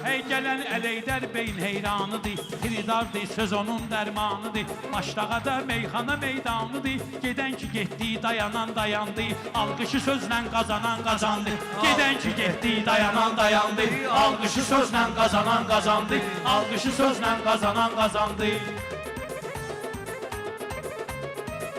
Hey gələn Əleydər beyin heyranıdır, Fridardır, söz onun dərmanıdır. Başlağa da meyxana meydanıdır, gedən ki getdi, dayanan dayandı. Alqışı sözlə qazanan qazandı, gedən ki getdi, dayanan dayandı. Alqışı sözlə qazanan qazandı, alqışı sözlə qazanan qazandı.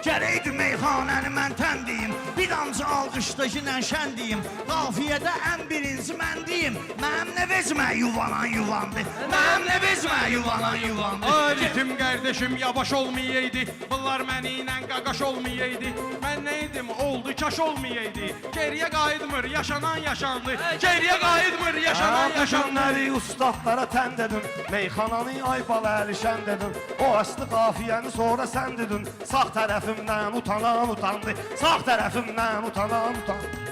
Gərəkdi meyxanəni mən təndiyim, bir damcı alqışda yinən şəndiyim. Qafiyədə ən birinci mən deyim, mənim nə vezmə yuvanan yuvandı, mənim nə vezmə yuvanan yuvandı. Ay ritim qardeşim yavaş olmayaydı, bunlar mənə ilə qaqaş olmayaydı. Mən nə idim, oldu kaş olmayaydı. Geriyə qayıtmır, yaşanan yaşandı. Geriyə qayıtmır, yaşanan yaşandı. Nəri ustadlara tən dedin, meyxananı ay bala əlişən dedin. O aslı qafiyəni sonra sən dedin, sağ tərəfimdən utanan utandı, sağ tərəfimdən utanan utandı.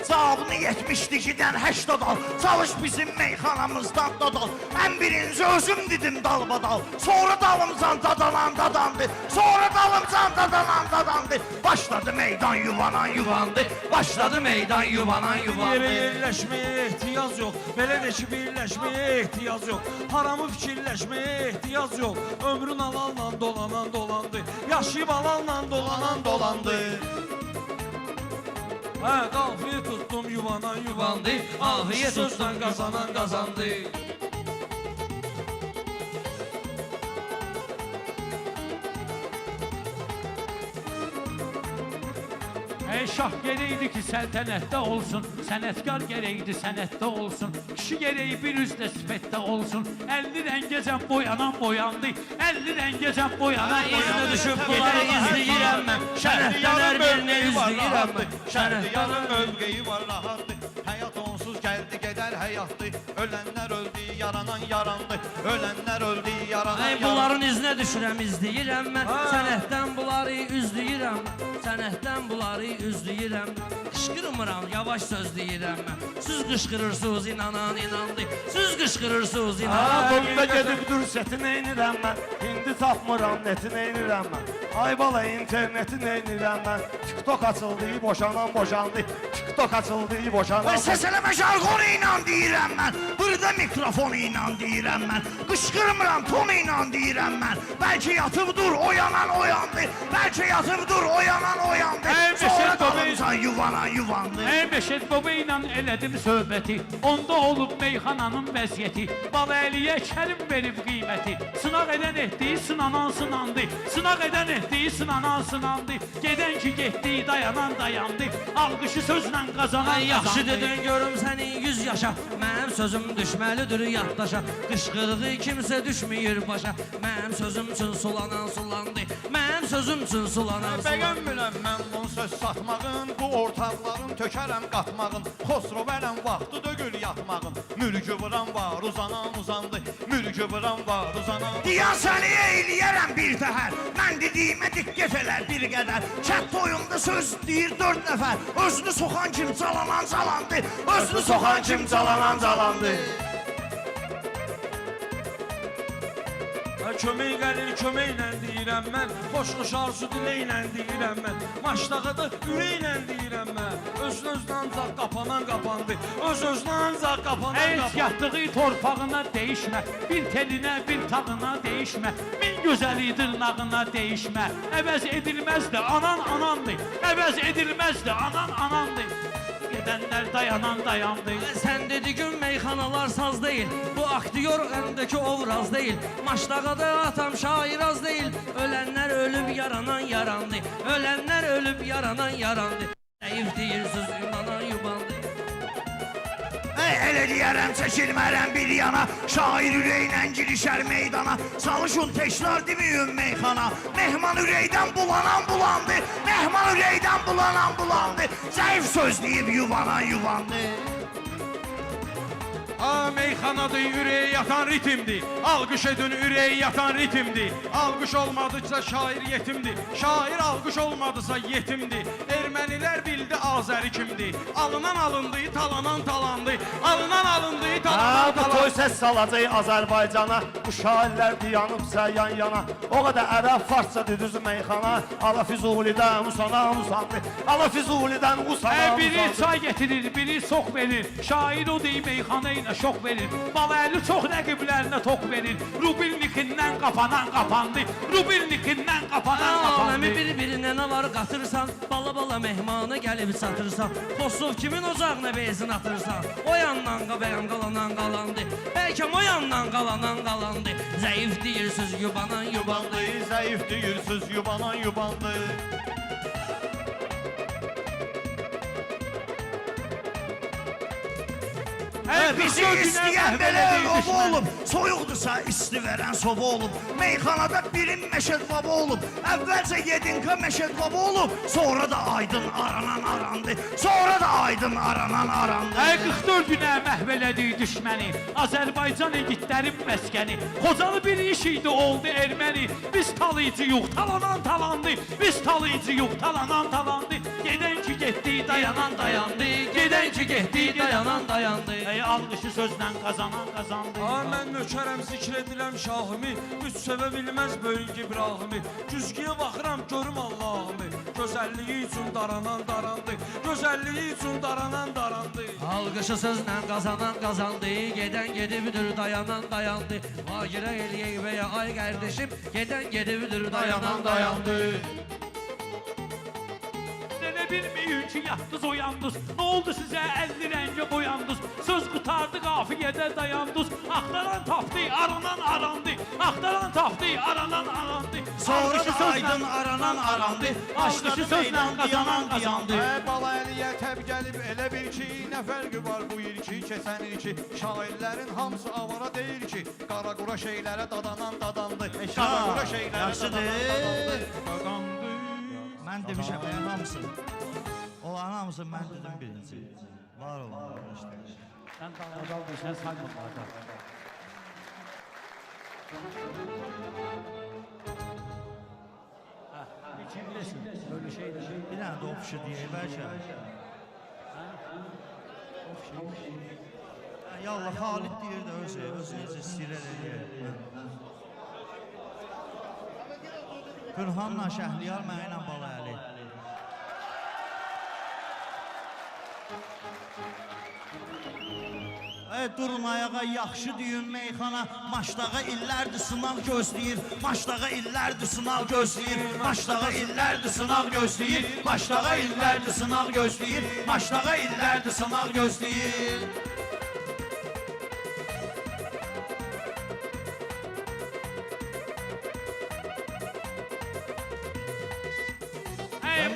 Cavabını 72-dən 80 al, çalış bizim meyxanamızdan dadal. Ən birinci özüm dedim dalbadal, sonra dalımcan dadanan dadandı, sonra dalımcan dadanan dadandı. Başladı meydan yuvanan yuvandı, başladı meydan yuvanan yuvandı. Yerə yerləşməyə ehtiyac yox, belə də ki birləşməyə ehtiyac yox. Haramı fikirləşməyə ehtiyac yox. Ömrün alanla dolanan dolandı, yaşayıb alanla dolanan dolandı. Hə, qafiyə tutdum yuvanan yuvandı, ahiyə sözdən qazanan qazandı. Ey şah gereydi ki səltənətdə olsun, sənətkar gereydi sənətdə olsun, kişi gereği bir üzdə sifətdə olsun. 50 rəngəcən boyanan boyandı, 50 rəngəcən boyanan boyandı. Düşüb bunları izləyirəm mən, şərəfdən hər birini izləyirəm mən. Şərəfyanın mövqeyi var rahatdır, həyat onsuz gəldi gedər həyatdır. Ölənlər öldü, yaranan yarandı, ölənlər öldü, yaranan yarandı. Bunların izinə düşürəm, izləyirəm mən. Sənətdən bunları üzləyirəm, sənətdən bunları üzləyirəm. Qışqırmıram, yavaş söz deyirəm mən. Siz qışqırırsınız, inanan inandı. Siz qışqırırsınız, inanan Burada gedib dürsəti neynirəm mən, indi tapmıram neti neynirəm mən. Ay bala interneti neynirəm mən, TikTok açıldı, boşanan boşandı. TikTok açıldı, boşanan. Və səsələmə jargonu ilə deyirəm mən, burada mikrofonu ilə deyirəm mən. Qışqırmıram, tonu ilə deyirəm mən. Bəlkə yatıb dur, oyanan oyandı, bəlkə yatıb dur, oyanan oyandı. Sonra dalımcan yuvanan yuvandı. Ey Beşet baba ilə elədim söhbəti, onda olub meyxananın vəziyyəti. Baləliyə kəlim verib qiyməti, sınaq edən etdiyi sınanan sınandı, sınaq edən etdiyi sınanan sınandı. Gedən ki getdi, dayanan dayandı, alqışı sözlə qazanan Yaxşı qazandı. dedin görüm səni 100 yaşa. Mənim sözüm düşməlidir yaddaşa. Qışqırdı kimsə düşməyir başa. Mənim sözüm üçün sulanan sulandı, mənim sözüm üçün sulanan sulandı. Bəgənmirəm mən bu söz satmağın, bu ortaqların tökərəm qatmağın. Xosrov ələm vaxtı dögül yatmağın. Mülkü vuran var, uzanan uzandı, mülkü vuran var, uzanan. Diyan səni eyləyərəm bir təhər, mən dediyimə diqqət elər bir qədər. Çət toyunda söz deyir 4 nəfər, özünü soxan kim calanan calandı, özünü soxan kim calanan calandı. Kömək gəlir, köməklə deyirəm mən. Xoş-xoş arzu diləklə deyirəm mən. Maçdağıda ürəklə deyirəm mən. Özünə ancaq qapanan qapandı, öz-özünə ancaq qapanan Ey qapandı. yatdığı torpağına değişmə, bir telinə, bir tağına değişmə, min gözəli dırnağına değişmə. Əvəz edilməzdi, anan anandı, əvəz edilməzdi, anan anandı. Gedənlər dayanan dayandı. Sən dediğin meyxanalar saz deyil, bu aktyor əndəki obraz deyil. Maçdağada atam şair az deyil, ölənlər ölüb yaranan yarandı, ölənlər ölüb yaranan yarandı. Zəif deyirsiniz, inanan yubandı. Elə deyərəm çəkilmərəm bir yana, şair ürəklə girişər meydana. Çalışın təkrar deməyün meyxana, mehman ürəkdən bulanan bulandı, mehman ürəkdən bulanan bulandı. Zəif söz deyib yuvanan yuvandı. Meyxanadır, ürəyə yatan ritimdir. Alqış edin, ürəyə yatan ritimdir. Alqış olmadıkça şair yetimdir. Şair alqış olmadısa yetimdir. Ermənilər bildi Azəri kimdir. Alınan alındı, talanan talandı. Alınan alındı, talanan talandı. Qoy səs salacaq Azərbaycana, bu şairlər dayanıbsa yan yana. O qədər ərəb farsça düz meyxana, ala Füzulidən usanan usandı, ala Füzulidən usanan Biri usandı. çay getirir, biri sok verir. Şair o deyib meyxana ilə şok verir. Balaylı çox rəqiblərinə tok verir. Rubilnikindən qapanan qapandı. Rubilnikindən qapanan qapandı. Aləmi bir-birinə nə var qatırsan, bala-bala mehmanı gəlib satırsan. Xosrov kimin ocağına benzin atırsan, o yandan qabayan qalanan qalandı. Bəlkəm o yandan qalanan qalandı. Zəif deyirsiniz yubanan yubandı. Zəif deyirsiz, yubanan yubandı. Bizi istəyən belə ova olub, soyuqdursa isti verən sova olub. Meyxanada birin məşəd baba olub, əvvəlcə yedinka məşəd baba olub, sonra da aydın aranan arandı, sonra da aydın aranan arandı. 44 günə məhv elədik düşməni, Azərbaycan igidlərin məskəni. Xocalı bir iş idi, oldu erməni. Biz talayıcıyıq, talanan talandı. Biz talayıcıyıq, talanan talandı. Gedən ki getdi, dayanan dayandı. Gedən ki getdi, dayanan dayandı. Alqışı sözlə qazanan qazandı. Mən nökərəm zikr ediləm şahimi, üç sevə bilməz böyük İbrahimi. Güzgüyə baxıram görüm Allahımı, gözəlliyi üçün daranan darandı, gözəlliyi üçün daranan darandı. Alqışı sözlə qazanan qazandı, gedən gedibdir, dayanan dayandı. Vagirə eləyək və ya ay qardeşim, gedən gedibdir, dayanan dayandı. Nə bilməyin ki, yatdınız, oyandınız. Nə oldu sizə 50 rəngə boyandınız? Söz qutardı, qafiyədə dayandınız. Axtaran tapdı, aranan arandı. Axtaran tapdı, aranan arandı. Sonra da aydın aranan arandı, Alqışı sözlə qazanan qazandı. Balaylıya təb gəlib elə bil ki, nə fərqi var bu ilki, keçən ilki. Şairlərin hamısı avara deyil ki, qaraqura şeylərə dadanan dadandı. Qaraqura şeylərə dadanan dadandı. Mən demişəm, hamısı. Onların hamısı mən dedim birinci. Var olan arkadaşlar. Sən dalmadal sən saymırlarda. İçindesin, öyle şey de şey. Bir dənə də opşu deyək, bəlkə. Yallah, Xalid deyir də özü necə istəyirlər eləyək. Pürhanla Şəhliyar mənə ilə Balayəli. Durun ayağa, yaxşı düyün meyxana. Maçdağa illərdir sınav gözləyir. Maçdağa illərdir sınav gözləyir. Maçdağa illərdir sınav gözləyir. Maçdağa illərdir sınav gözləyir. Maçdağa illərdir sınav gözləyir.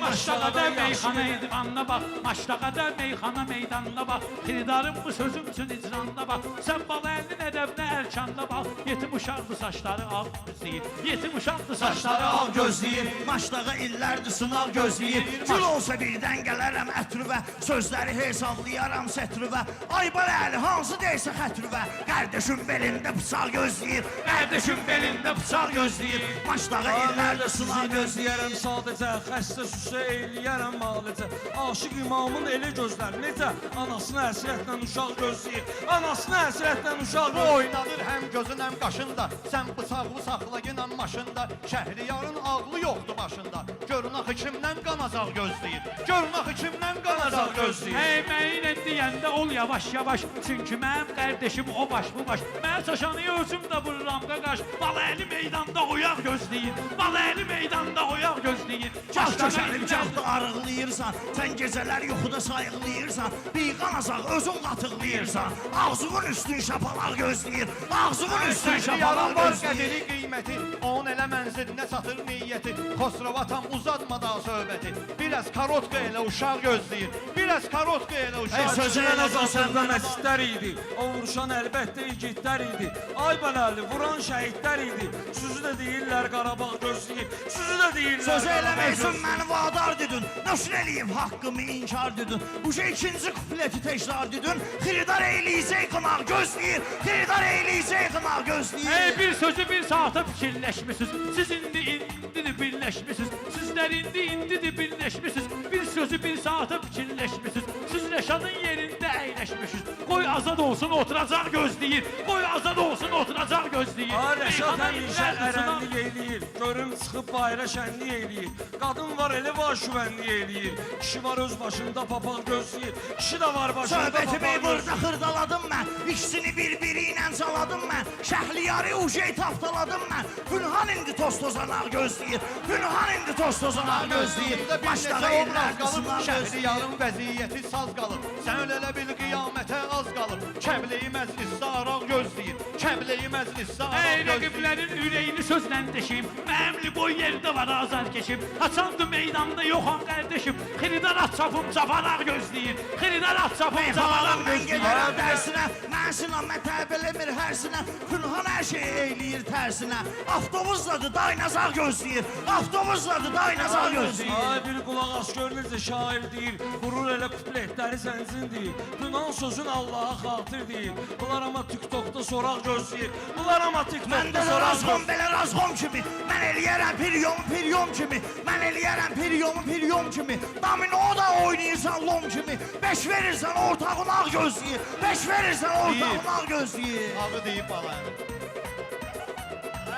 Maçda qədər meyxana edivanına bax, maçda qədər meyxana meydanına bax, xiridarın bu sözüm üçün icranına bax, sən Balayəlinin ədəbinə ərkanda bax, yetim uşaqdı saçları ağ gözləyir, yetim uşaqdı saçları ağ gözləyir, Maçdağa illərdir sınav gözləyir. Gül olsa birdən gələrəm ətrüvə, sözləri hesablayaram sətrüvə. Ay Balayəli hansı deysə xətrüvə, qardeşim belində bıçaq gözləyir, qardeşim belində bıçaq gözləyir. Maçdağa illərdir sınav gözləyirəm. Sadəcə xəstə süsə eləyərəm malicə. Aşıq imamın eli gözlər necə? Anasını həsrətlə uşaq gözləyir. Anasını həsrətlə uşaq Bu oynadır həm gözün həm qaşında. Sən bıçaqlı saxlayınam maşında. Şəhriyarın ağlı yoxdur başında. Görün axı kimdən qanacaq gözləyir. Görün axı kimdən qanacaq gözləyir. Məyin deyəndə ol yavaş yavaş, çünki mənim qardeşim o baş bu baş. Mən çaşanı özüm də vururam qaqaş, Balayəli meydanda oyaq gözləyir, Balayəli meydanda oyaq gözləyir. Gah köşəlim, gah da arıqlayırsan, sən gecələr yuxuda sayıqlayırsan, bir qanacaq özün qatıqlayırsan, ağzının üstün şapalaq gözləyir, ağzının üstün şapalaq Şəhriyarın var gözləyir. qədiri qiyməti, onun elə mənzilinə çatır niyyəti. Xosrova tam uzatma da söhbəti. Biraz karotka elə uşaq gözləyir, biraz karotka elə uşaq sözünə nəzər Sərdə məscidlər idi, o vuruşan əlbəttə igidlər idi. Ay Balayəli vuran şəhidlər idi. Sözü də deyirlər Qarabağ gözləyir, sözü də deyirlər Sözü Qarabağ eləmək üçün gözləyir. məni vadar dedin, nəşr eləyim haqqımı inkar dedin. Bu şey ikinci kupleti təkrar dedin, xiridar eyləyəcək qınaq gözləyir, xiridar eyləyəcək qınaq gözləyir. Bir sözü bir saata fikirləşmisiniz, siz indi birləşmisiniz, sizlər indi birləşmisiniz, bir sözü bir saata fikirləşmisiniz, siz Rəşadın yerində əyləşmisiniz, Qoy azad olsun oturacaq gözləyir. Qoy azad olsun oturacaq gözləyir. Ha, Rəşad Meyxana həmişə illərdir sınav- ərənlik eləyir. Görüm çıxıb bayra şənlik eləyir. Qadın var elə var şüvənlik eləyir. Kişi var öz başında papaq gözləyir. Kişi də var başında Söhbətimi papaq burada gözləyir. xırdaladım mən. İkisini bir-biri ilə saladım mən. Şəhliyarı ujey taftaladım mən. Günhan indi toz tozanaq gözləyir. Günhan indi toz tozanaq gözləyir. Bir Başladı neçə ellər obraz qalıb, qısımlar gözləyir. Şəhriyarın vəziyyəti saz qalıb. Sən elə bil qiyamətə az qalıb. Kəbleyi məclisdə araq gözləyir. Kəbleyi məclisdə Ey araq gözləyir. rəqiblərin ürəyini sözlə deşim. Məmli boy yerdə var azar keçim. Haçandı meydanda yoxam qardeşim. Xiridar at çapım cafaraq gözləyir. Xiridar at çapım cafaraq Meyxanam mən gözləyir. gedərəm dərsinə. Mən sinəm mətəb eləmir hərsinə. Günhan hər şeyi eyləyir tərsinə. Avtobusdadır daynazaq gözləyir. Avtobusdadır daynazaq gözləyir. Ay bir qulaq as gör necə şair deyir. Qurur elə kupletləri sənsin deyir. Yunan sözün Allaha xatir deyir. Bunlar ama TikTok'da soraq gözləyir. Bunlar ama TikTok'da Məndə də soraq razğom gözləyir. belə razğom kimi. Mən eləyərəm piryom kimi. Mən eləyərəm piryom kimi. Domino da oynayırsan lom kimi. Beş verirsən ortağın ağ gözləyir. Beş verirsən ortağın ağ gözləyir. Ağı deyib bala.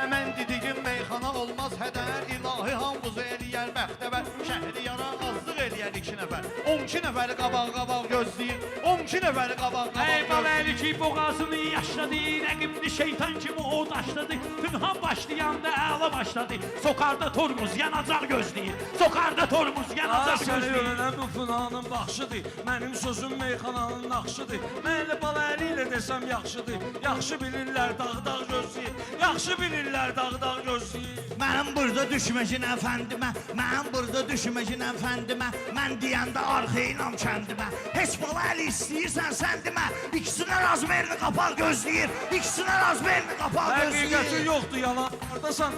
Mən dediyim meyxana olmaz hədər. İlahi hambuzu eləyər bəxtəvər. Şəhriyara azlıq eləyər 2 nəfər. 12 nəfəri qabaq gözləyir. 12 nəfəri qabaq Ey gözləyir. balaylı ki boğazını yaşladı. Rəqibli şeytan kimi o daşladı. Pünhan başlayanda əla başladı. Sokarda tormuz yanacaq gözləyir. Sokarda tormuz Ay yanacaq səni gözləyir. öyrənən bu fınanın baxşıdır. Mənim sözüm meyxananın naxşıdır. Mən elə balaylı ilə desəm yaxşıdır. Yaxşı bilirlər dağ gözləyir. Yaxşı bilirlər dağ gözləyir. Mənim burada düşməcin əfəndimə. Mənim burada düşməcin əfəndimə. Mən deyəndə arxeynam kəndimə. Heç bala əli istəyirsən sən demə. İkisinə razmerini qapaq gözləyir. İkisinə razmerini qapaq Həqiqəti gözləyir. yoxdur yalanlardasan.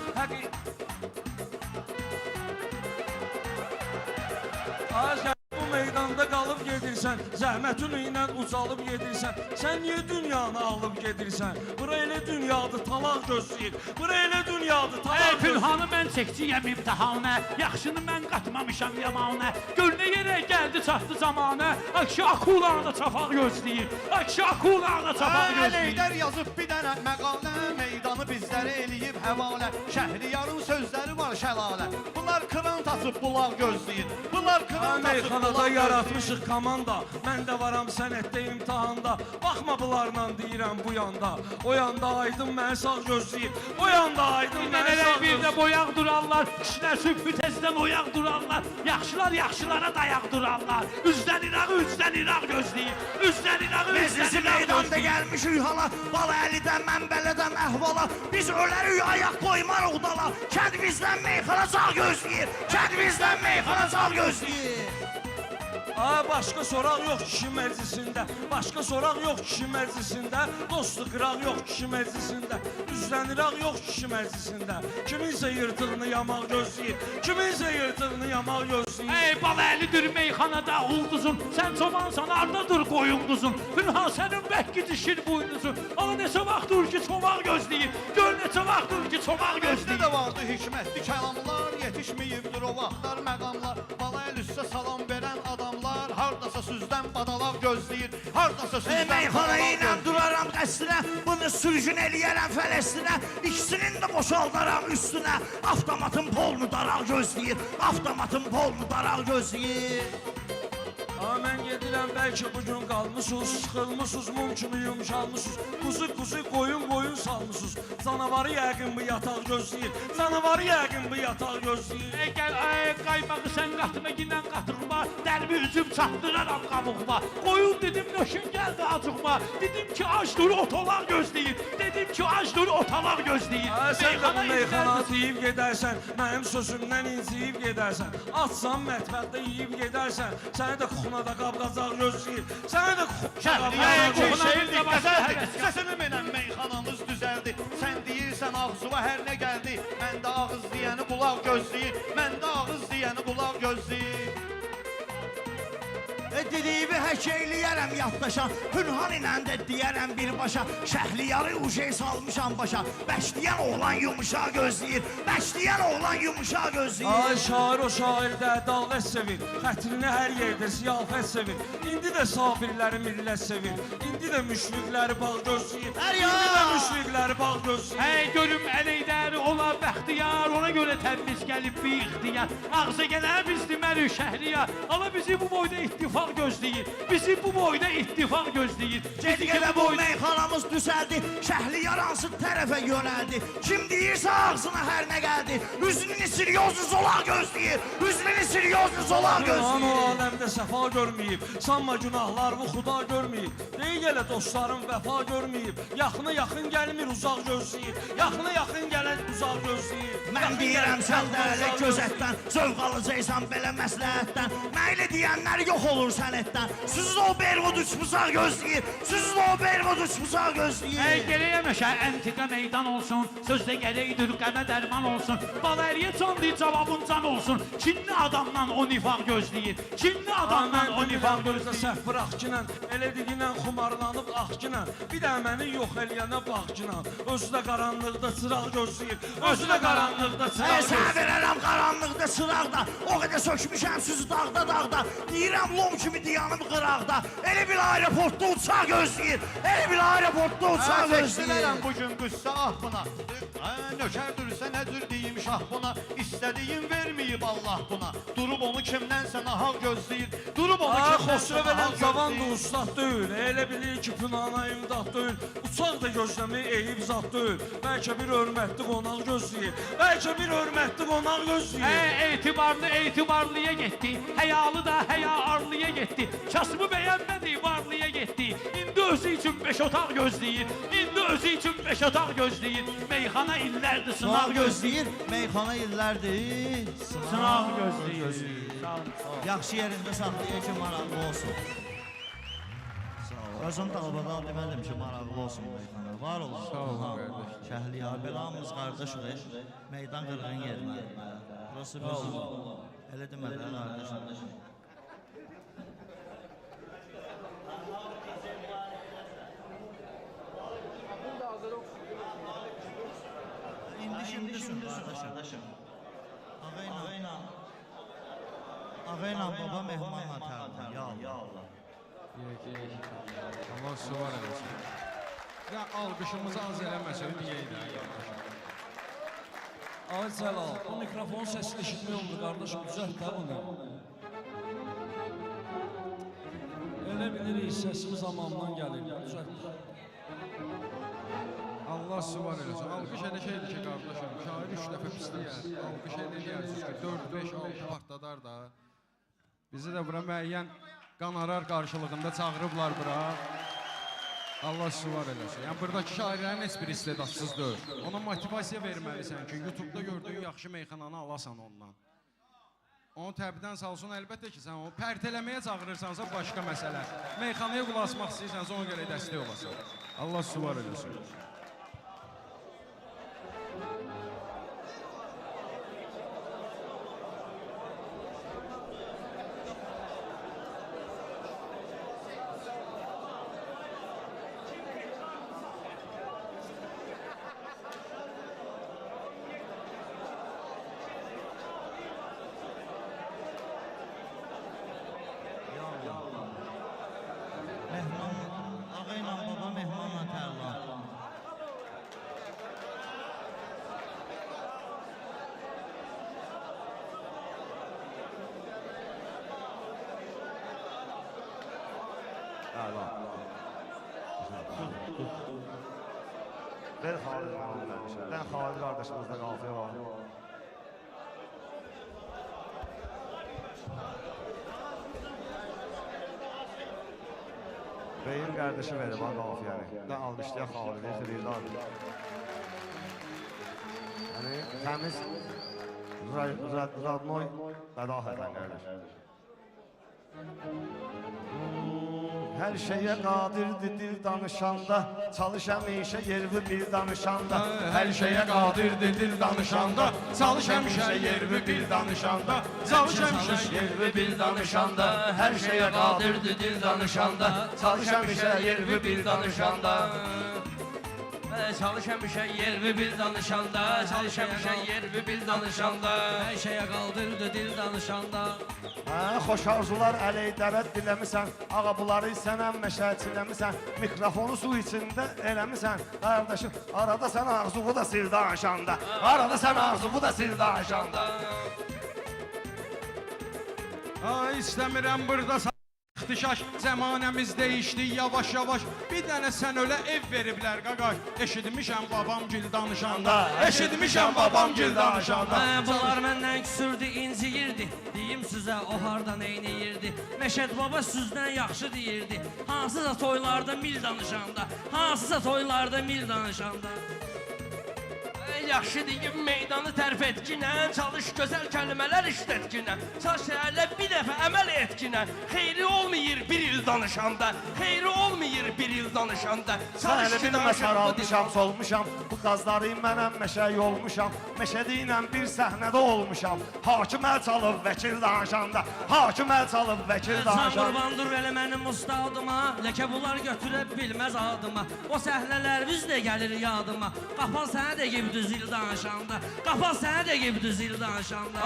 Ay sən bu meydanda qalıb gedirsən, zəhmətin ilə ucalıb gedirsən. Sən niyə dünyanı alıb gedirsən? Bura elə dünyadır, talaq gözləyir. Bura elə dünyadır, Ey talaq gözləyir. Pünhanı mən çəkciyəm imtihanə. Yaxşını mən qatmamışam yamanə. Gör nə yerə gəldi çatdı zamanə. Akşı akulanı çapaq gözləyir. Akşı akulanı çapaq gözləyir. Əleylər yazıb bir dənə məqalə. Meydanı bizlərə eləyib həvalə. Şəhriyarın sözləri var şəlalə. Bunlar kran tasıb bulaq gözləyir. Bunlar kran tasıb Meyxanada bulaq yaratmışıq komanda. Mən də varam sənətdə imtihanda. Baxma bunlarla deyirəm bu yanda. O yanda aydın məni sağ gözləyir. O yanda aydın məni sağ Nələr bir də gözləyir. boyaq durarlar. Kişilər sübhü tezdən oyaq durarlar. Yaxşılar yaxşılara dayaq durarlar. Üzdən İraq gözləyir. Üzdən İraq Meclisi meydanda gözləyir. gəlmiş hala. Bala əlidən mən belədən əhvala. Biz ölərik ayaq qoymarıq dala. Kənd bizdən meyxana sağ gözləyir. Kənd bizdən meyxana sağ gözləyir. Ay başqa soraq yox kişi məclisində. Başqa soraq yox kişi məclisində. Dostu qıraq yox kişi məclisində. Üzləniraq yox kişi məclisində. Kiminsə yırtığını yamaq gözləyir. Kiminsə yırtığını yamaq gözləyir. Ey balaylıdır meyxanada ulduzun. Sən çobansan ardadır qoyun quzun. Pünhan sənin bək gidişir buynuzun. Ana neçə vaxtdır ki çomaq gözləyir. Gör neçə vaxtdır ki çomaq Bizdə gözləyir. də vardı hikmətli kəlamlar, yetişməyibdir o vaxtlar məqamlar. Balaya üstə salam verən adamlar, hardasa süzdən badalaq gözləyir, hardasa süzdən Meyxana badalaq ilə gözləyir. duraram qəsrinə. Bunu sürgün eləyərəm fələstinə. İkisinin də boşaldaram üstünə. Avtomatın polnu daraq gözləyir. Avtomatın polnu daraq gözləyir. Ama mən gedirəm bəlkə bugün qalmısınız, sıxılmısınız, mum kimi yumşalmısınız. Kuzu qoyun salmısınız. Canavarı yəqin bu yataq gözləyir. Canavarı yəqin bu yataq gözləyir. Ey gəl ay qaymağı sən qatma ginən qatırma. Dərbi üzüm çatdıraram qabuğuma. Qoyun dedim nöşün gəldi acıqma. Dedim ki ac dur otalaq gözləyir. Dedim ki ac dur otalaq gözləyir. Ay sən də bu meyxana izlərsən. deyib gedərsən, mənim sözümdən inciyib gedərsən. Atsan mətbəxdə yeyib gedərsən, səni də kuxunada qab-qazaq gözləyir. Səni də Şəhriyar ki, Qohunamız şehir da başa diqqətəldir, həvəs. səsini mənəm meyxanamız düzəldi. Sən deyirsən ağzıva hər nə gəldi, mən də ağız deyəni qulaq gözləyir, mən də ağız deyəni qulaq gözləyir. Dediğimi hək eyləyərəm yaddaşa, Pünhan ilə də deyərəm birbaşa, Şəhliyarı uşey salmışam başa, Bəşləyən oğlan yumuşaq gözləyir, Bəşləyən oğlan yumuşaq gözləyir. Ay şair o şairdə ədalət sevir, xətrini hər yerdə ziyafət sevir. İndi də sabirləri millət sevir, indi də müşfiqləri bağ gözləyir. İndi də müşfiqləri bağ gözləyir. Hey görüm əleylər ola bəxtiyar, ona görə təbriz gəlib bir ixtiyar. Ağza gələn biz deməli Şəhriyar, ala bizi bu boyda ittifaq gözləyir, bizi bu boyda ittifaq gözləyir. Gedikələ bu meyxanamız düzəldi, Şəhliyar hansı tərəfə yönəldi, kim deyirsə ağzına hər nə gəldi, Hüznünü siryozu zolaq gözləyir, Hüznünü siryozu zolaq Aman o gözləyir. aləmdə səfa görməyib, sanma günahlarımı xuda görməyib. Deyil elə dostlarım vəfa görməyib, yaxına yaxın gəlmir uzaq gözləyir, yaxına yaxın gələn uzaq gözləyir. Mən deyirəm sən dələ gözətdən, zövq alacaqsan belə məsləhətdən, məyli deyənlər yox olur sənətdən, Süzül o Bermud uçmuşaq gözləyir, Süzül o Bermud uçmuşaq gözləyir. Hey geriye meşe entika meydan olsun, sözde gereğidir qəmə dərman olsun, Baleriye canlı cavabın can olsun, Çinli adamdan o nifaq gözləyir, Çinli adamdan o nifaq gözlə gözləyir. səhv bıraxçınla, elə dilinə xumarlanıb axçınla, bir də məni yox eləyənə baxçınla, özü də qaranlıqda çıraq gözləyir, özü də qaranlıqda çıraq Sən gözləyir. verərəm qaranlıqda çıraqda, o qədər sökmüşəm sizi dağda dağda, deyirəm lom kimi dayanıb qıraqda, elə bir aeroportda uçaq gözləyir, elə bir aeroportda uçaq gözləyir. Seçdilərəm bugün qüssə ah buna. Nökər dürsə nə cür deyim şah buna. İstədiyin verməyib Allah buna. Durub onu kimdənsə nahaq gözləyir. Durub onu Ay kimdənsə Xosrov elə nahaq cavandır, gözləyir. ustad deyil. Elə bilir ki, Pünana imdad deyil. Uçaq da gözləmək eyib zat deyil. Bəlkə bir hörmətli qonaq gözləyir. Bəlkə bir hörmətli qonaq gözləyir. Hey etibarlı etibarlıya gitti, həyalı da həyarlıya gitti, Kasımı bəyənmədi varlıya gitti, İndi özü üçün beş otaq gözləyir, İndi özü üçün beş otaq gözləyir, Meyxana illərdir sınaq gözləyir, Meyxana illərdir. sınaq gözləyir. Sağ ol. Yaxşı yerində saxlayır ki, maraqlı olsun. Sağ ol. Özün dalbadal demədim ki, maraqlı olsun meyxana. Var olsun. Sağ ol qardaş. Şəhliyar, belə hamımız qardaşıq. Meydan qırğın yerində. Burası bizim. Elə demədilər qardaşım. Şimdisin qardaşım. Ağayla baba mehmanla tərman, ya Allah. Allah suvar eləsin. Ya alqışımızı az eləməsə deyək də qardaşım. Ay Cəlal, bu mikrofon səsini eşitmək oldu qardaşım, düzəlt də bunu. Elə bilirik, səsimiz amandan gəlir, düzəlt. Allah suvar eləsin. Alqış elə şeydir ki, qardaşım, şair 3 dəfə pisləyər. Alqış elə deyərsiniz ki, 4, 5, 6 partladar da. Bizi də bura müəyyən qanarar qarşılığında çağırıblar bura. Allah suvar eləsin. Yəni, buradakı şairlərin heç bir istedadsız deyil. Ona motivasiya verməlisən ki, YouTube-da gördüyün yaxşı meyxananı alasan ondan. Onu təbdən salsın, əlbəttə ki, sən onu pərtələməyə çağırırsansa başqa məsələ. Meyxanaya qulaq asmaq istəyirsənsə ona görə dəstək olasan. Allah suvar eləsin. Ağayla baba mehmanla tərlan. Ver Xalid Muhammed. Ben Xalid kardeşimizle qafiyə var. Beyin kardeşi verir bana qafiyəni. Ben almışlıya Xalid'i itirirlər. Yani təmiz Radnoy Bədahətən qardeş. Hər şeyə qadirdir dil danışanda, çalış həmişə yervi bil danışanda. Hər şeyə qadirdir dil danışanda, çalış həmişə yervi bil danışanda. Çalış həmişə yervi bil danışanda, hər şeyə qadirdir dil danışanda. Çalış həmişə yervi bil danışanda. Çalış həmişə yervi bil danışanda, çalış həmişə yervi bil danışanda. Hər şeyə qaldırdı dil danışanda. Xoş arzular əleydərət diləmisən, ağa bunları sənəm məşəlçiləmisən, mikrofonu su içində eləmisən, qardaşım, arada sən ağzını da sil danışanda, arada sən ağzını da sil danışanda. Ay, istəmirəm burada İxtişaş, zəmanəmiz dəyişdi yavaş yavaş. Bir dənə sən ölə ev veriblər qaqaş. Eşitmişəm babam gil danışanda, eşitmişəm babam gil danışanda. Bunlar məndən küsürdü, inciyirdi. Deyim sizə o hardan eyniyirdi. Məşəd baba sizdən yaxşı deyirdi. Hansısa toylarda mil danışanda, hansısa toylarda mil danışanda. Yaxşı deyim meydanı tərif etkinə, çalış gözəl kəlmələr işlətkinə, çalış hələ bir dəfə əməl etkinə. Xeyri olmayır bir il danışanda, xeyri olmayır bir il danışanda. Sən elə bilmə saralmışam, solmuşam, bu qazları mənəm məşə yolmuşam, məşədi ilə bir səhnədə olmuşam. Hakim əl çalıb vəkil danışanda, hakim əl çalıb vəkil Sən danışanda. qurbandır elə mənim ustadıma, ləkə bunlar götürə bilməz adıma. O səhnələr bizdə gəlir yadıma, qapal sənə də gibi düz il danışanda, qapal sənə də gibi düz il danışanda.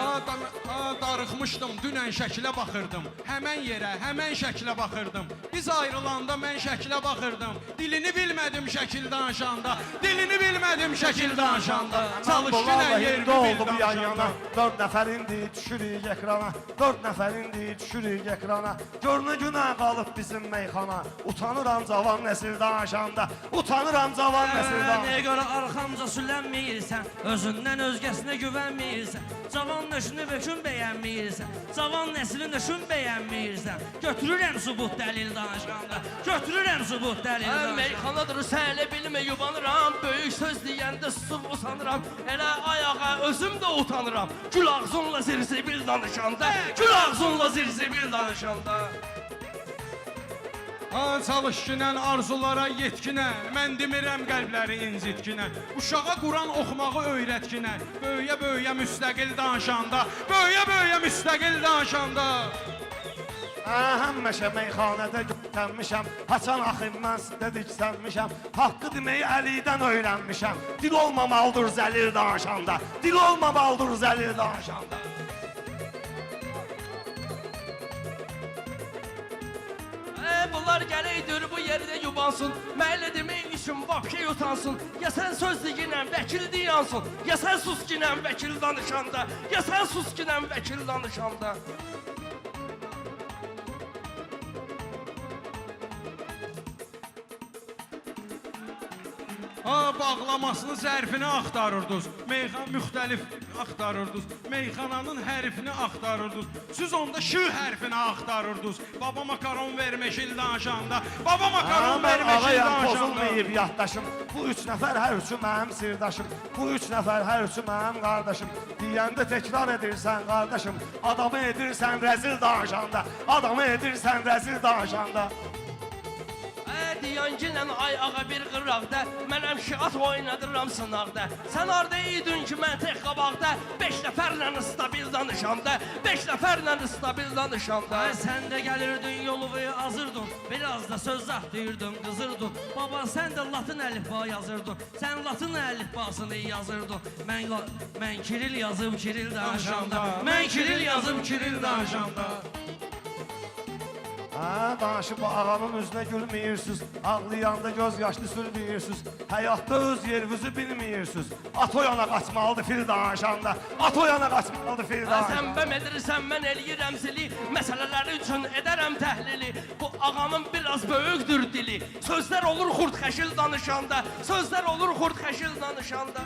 Darıxmışdım, dünən şəkilə baxırdım. Həmən yerə, həmən şəkilə baxırdım. Biz ayrılanda mən şəkilə baxırdım. Dilini bilmədim şəkil danışanda, dilini bilmədim şəkil danışanda. Çalış günə yerimi bil oldu bu yan yana, danışanda. 4 nəfər indi düşürük ekrana, 4 nəfər indi düşürük ekrana. Görünə günə qalıb bizim meyxana, utanıram cavan nəsil danışanda, utanıram cavan nəsil danışanda. Nəyə görə arxamca süllənməyirsən, özündən özgəsinə güvənməyirsən, cavan nöşünü höküm bəyənməyirsən, cavan nəslin nöşün bəyənməyirsən. Götürürəm subut dəlil danışanda, götürürəm subut dəlil danışanda. Meyxanadır səhlə bilmə yubanıram, böyük söz deyəndə susub usanıram, elə ayağa özüm də utanıram. Gül ağzınla zirzibil danışanda, gül ağzınla zirzibil danışanda. Çalış günən arzulara yetkinə, mən demirəm qəlbləri incitkinə. Uşağa Quran oxumağı öyrətkinə, böyüyə-böyüyə müstəqil danışanda, böyüyə-böyüyə müstəqil danışanda. Həmişə meyxanədə götənmişəm, haçan axım mən sizdə diksənmişəm, haqqı deməyi əlidən öyrənmişəm. Dil olmamalıdır zəlil danışanda, dil olmamalıdır zəlil danışanda. Bunlar gələydir bu yerdə yubansın, məhəllə demək üçün vapşe yutansın. Ya sən söz deyinən vəkil deyansın, ya sən sus ginən vəkil danışanda, ya sən sus ginən vəkil danışanda. Bağlamasını, zərfini axtarırdınız. Müxtəlif axtarırdınız. Meyxananın hərfini axtarırdınız. Siz onda ş hərfini axtarırdınız. Baba makaron vermək il danışanda. Baba makaron vermək il Ağayam danışanda. pozulmayıb yaddaşım, bu 3 nəfər hər üçü mənim sirdaşım, bu 3 nəfər hər üçü mənim qardaşım. Deyəndə təkrar edirsən qardaşım, adamı edirsən rəzil danışanda, adamı edirsən rəzil danışanda. Diyancilən ay ağa bir qıraqda, mənəm şiat oynadıram sınaqda. Sən orada idin ki, mən tək qabaqda, 5 nəfərlə stabil danışanda, 5 nəfərlə stabil danışanda. Sən də gəlirdin yoluğu azırdın, biraz da söz zahtırdın, qızırdın. Baba sən də latın əlifba yazırdın, sən latın əlifbasını yazırdın. Mən kiril yazıb kiril danışanda, mən kiril yazıb kiril danışanda. Danışıb ağanın üzünə gülməyirsiniz, ağlayanda göz yaşlı sülməyirsiniz, həyatda öz yerinizi bilməyirsiniz. At o yana qaçmalıdır fil danışanda, at o yana qaçmalıdır fil danışanda. Sən bəm edirsən, mən eləyirəm zili, məsələləri üçün edərəm təhlili. Bu ağamın biraz böyükdür dili, sözlər olur xurd xəşil danışanda, sözlər olur xurd xəşil danışanda.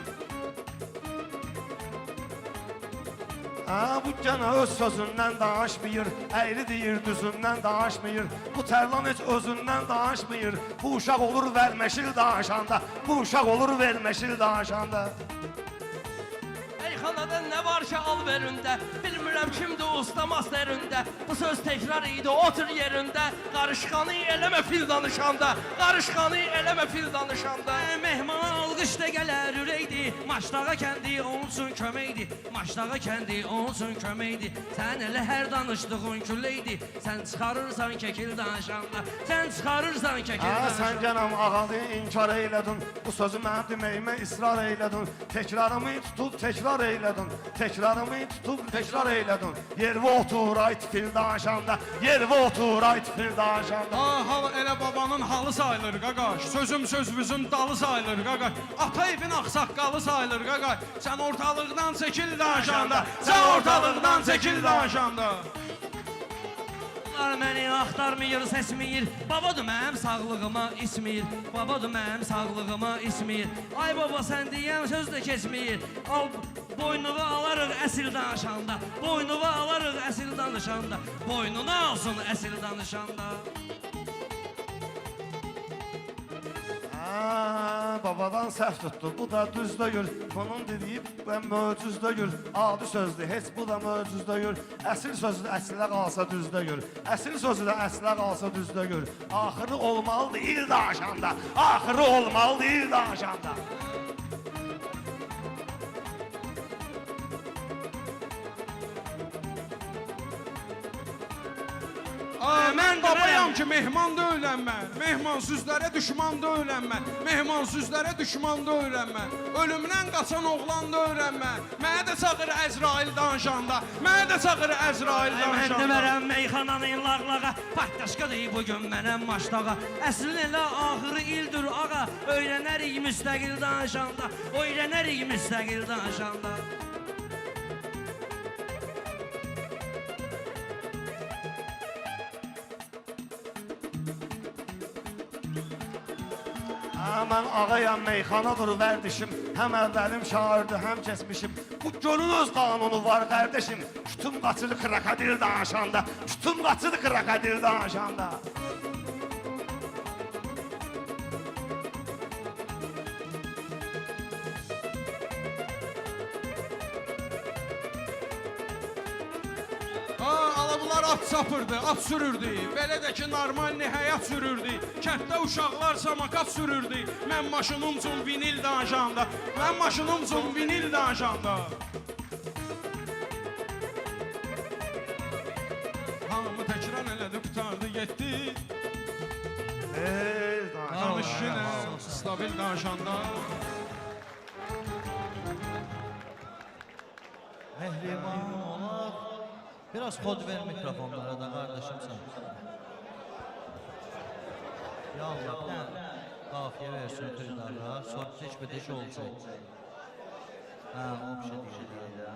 Bu gənə öz sözündən danışmayır, əyri deyir düzündən danışmayır. Bu tərlan heç özündən danışmayır, bu uşaq olur verməşil danışanda, bu uşaq olur verməşil danışanda. Eyxan meyxanada nə var ki alverində? Bilmirəm kimdir usta masterində. Bu söz təkrar idi, otur yerində. Qarışqanı eləmə fil danışanda. Qarışqanı eləmə fil danışanda. Mehmana alqış da gələr ürəkdir. Maçdağa kəndi onun üçün köməkdir. Maçdağa kəndi onun üçün köməkdir. Sən elə hər danışdığın külleydi. Sən çıxarırsan kekil danışanda. Sən çıxarırsan kekil danışanda. Sən gənəm ağadı inkar eylədin. Bu sözü mənim deməyimə israr eylədin. Təkrarımı tutub təkrar eylədin. Təkrarımı tutub təkrar eylədin. Yervə otur ayt fil danışanda. Yervə otur ayt fil danışanda. Hal elə babanın halı sayılır qaqaş. Sözüm sözümüzün dalı sayılır qaqaş. Ata evin ağsaqqalı sayılır qaqaş. Sən ortalıqdan çəkil danışanda. Sən ortalıqdan çəkil danışanda. Onlar məni axtarmıyır, səsmiyir. Babadır mənim sağlığıma ismiyir. Babadır mənim sağlığıma ismiyir. Ay baba sən deyən söz də keçməyir. Al boynuva alarıq əsil danışanda. Boynuva alarıq əsil danışanda. Boynuna alsın əsil danışanda. Babadan səhv tutdu, bu da düz deyil. Bunun dediyi ben möcüz deyil. Adi sözdür, heç bu da möcüz deyil. Əsil sözü də əslə qalsa düz deyil. Əsil sözü də əslə qalsa düz deyil. Axırı olmalıdır il danışanda. Axırı olmalıdır il danışanda. Mən babayam ki, mehman da öyrənmən. Mehmansüzlərə düşman da öyrənmən. Mehmansüzlərə düşman da öyrənmən. Ölümdən qaçan oğlan da öyrənmən. Mənə də çağır Əzrail danışanda. Mənə də çağır Əzrail Mən danışanda. demərəm meyxananın lağlağa. Paytaşqadır bugün mənəm maçdağa. Əslin elə axırı ildir ağa. Öyrənərik müstəqil danışanda. Öyrənərik müstəqil danışanda. Mən ağayam, meyxanadır vərdişim. Həm əvvəlim şairdir, həm keçmişim. Bu gölün öz qanunu var qardeşim. Kütüm qaçılı krokodil danışanda. Kütüm qaçılı krokodil danışanda. Alabular at sapırdı, at sürürdü. Belə də ki, normal həyat sürürdü. Kənddə uşaqlar samakat sürürdü. Mən maşınım üçün vinil danışanda. Mən maşınım üçün vinil danışanda. Hamı təkrar elədi, qutardı, getdi. Danış yenə, stabil danışanda. Mehriban olaq. Biraz kod ver mikrofonlara da kardeşim sen. Ya Allah, kafiye versin kırdarlar, sonra hiçbir deş olacak. Ha, o bir şey değil ya.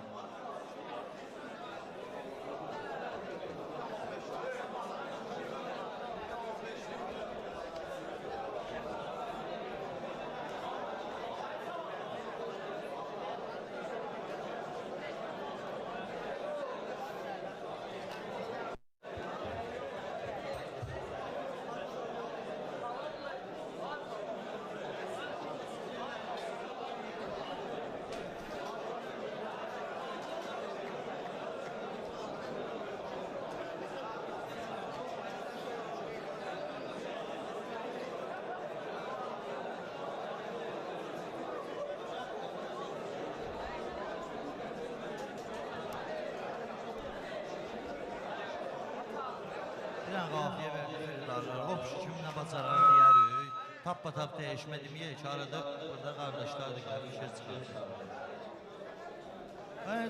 Bir an qafiyə verdi xeyirdarlar. O pişi kimlə bacarar deyərik. Tap-tap dəyişmə deməyək ki, arada burada qardaşlar da gəlmişə çıxar.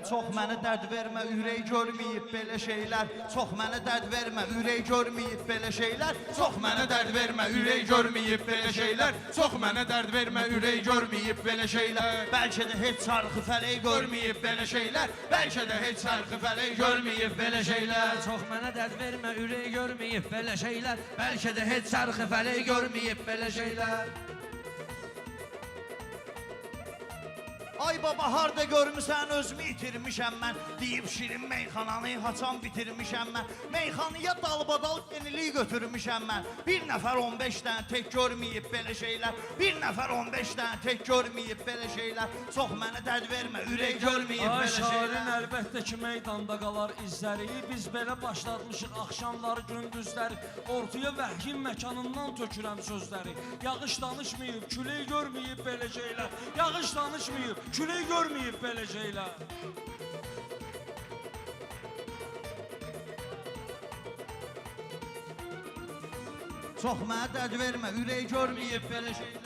Çox mənə dərd vermə, ürək görməyib belə şeylər. Çox mənə dərd vermə, ürək görməyib belə şeylər. Çox mənə dərd vermə, ürək görməyib belə şeylər. Çox mənə dərd vermə, ürək görməyib belə şeylər. Bəlkə də heç çarxı fələk görməyib belə şeylər. Bəlkə də heç çarxı fələk görməyib belə şeylər. Çox mənə dərd vermə, ürək görməyib belə şeylər. Bəlkə də heç çarxı fələk görməyib belə şeylər. Ay baba harda görmüsən özümü itirmişəm mən. Deyib şirin meyxananı haçan bitirmişəm mən. Meyxanıya dalbadal yenilik götürmüşəm mən. Bir nəfər 15 dənə tək görməyib belə şeylər. Bir nəfər 15 dənə tək görməyib belə şeylər. Çox mənə dərd vermə, ürək görməyib Ay belə şairin şeylər. əlbəttə ki meydanda qalar izləri. Biz belə başlatmışıq axşamları, gündüzləri. Ortaya vəhyin məkanından tökürəm sözləri. Yağış danışmayıb, külək görməyib belə şeylər. Yağış danışmayıb, külək görməyib belə şeylər. Çox mənə dərd vermə, ürək görməyib belə şeylər.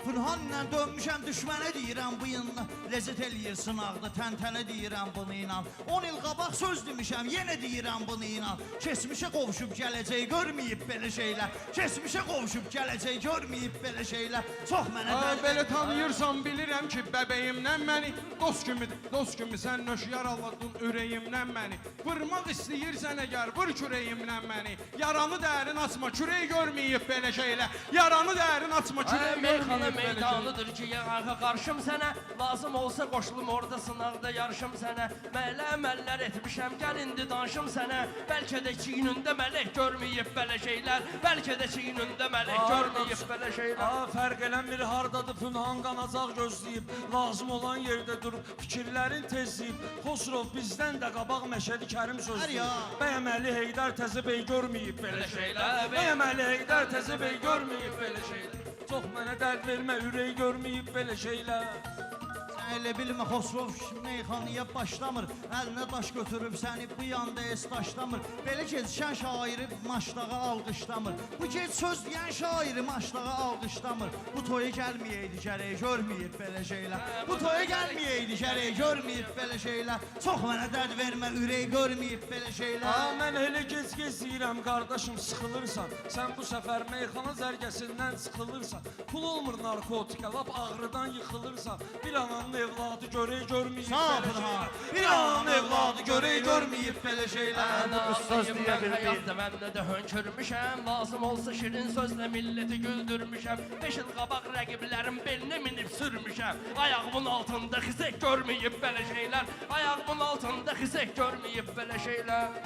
Pünhanla dönmüşəm düşmənə deyirəm bu yınla. Ləzzət eləyir sınaqda, təntənə deyirəm bunu inan. 10 il qabaq söz demişəm, yenə deyirəm bunu inan. Keçmişə qovuşub gələcək görməyib belə şeylər. Keçmişə qovuşub gələcək görməyib belə şeylər. Çox mənə dərd Belə tanıyırsan bilirəm ki bəbəyimdən məni dost kimi sən nöş yaraladın ürəyimdən məni. Vurmaq istəyirsən əgər vur kürəyimdən məni. Yaranı dərin açma, kürək görməyib belə şeylər. Yaranı dərin açma, kürək görməyib belə şeylər. Meydanıdır ki, yağa qarşım sənə. Lazım olsa qoşulum orada sınaqda yarışım sənə. Mələ əməllər etmişəm, gəl indi danışım sənə. Bəlkə də çiynində mələk görməyib belə şeylər. Bəlkə də çiynində mələk görməyib belə şeylər. Fərq eləmir hardadır Pünhan qanacaq gözləyib. Lazım olan yerdə durub fikirlərin tezləyib. Xosrov bizdən də qabaq Məşədi Kərim sözləyib. Bəyəməli Heydər təzə bey görməyib belə şeylər. Bəyəməli Heydər təzə bey görməyib belə şeylər. Çox mənə dərd vermə, ürək görməyib belə şeylər. Elə bilmə Xosrov meyxanıya başlamır. Əlinə daş götürüb səni bu yanda es daşlamır. Belə keçən şairi maşdağa alqışlamır. Bu gec söz deyən şairi maşdağa alqışlamır. Bu toya gəlməyəydi gərək görməyib belə şeylər. Bu toya gəlməyəydi gərək görməyib belə şeylər. Çox mənə dərd vermə, ürək görməyib belə şeylər. Mən elə gec-gec deyirəm qardaşım sıxılırsan. Sən bu səfər meyxana zərgəsindən sıxılırsan. Pul olmur narkotika, lap ağrıdan yıxılırsan. Bir ananın evladı görək görməyib belə şeylər. Bir ananın evladı görək görməyib belə şeylər. Həyatda məndə də hönkürmüşəm. Lazım olsa şirin sözlə milləti güldürmüşəm. 5 il qabaq rəqiblərim belinə minib sürmüşəm. Ayağımın altında xizək görməyib belə şeylər. Ayağımın altında xizək görməyib belə şeylər.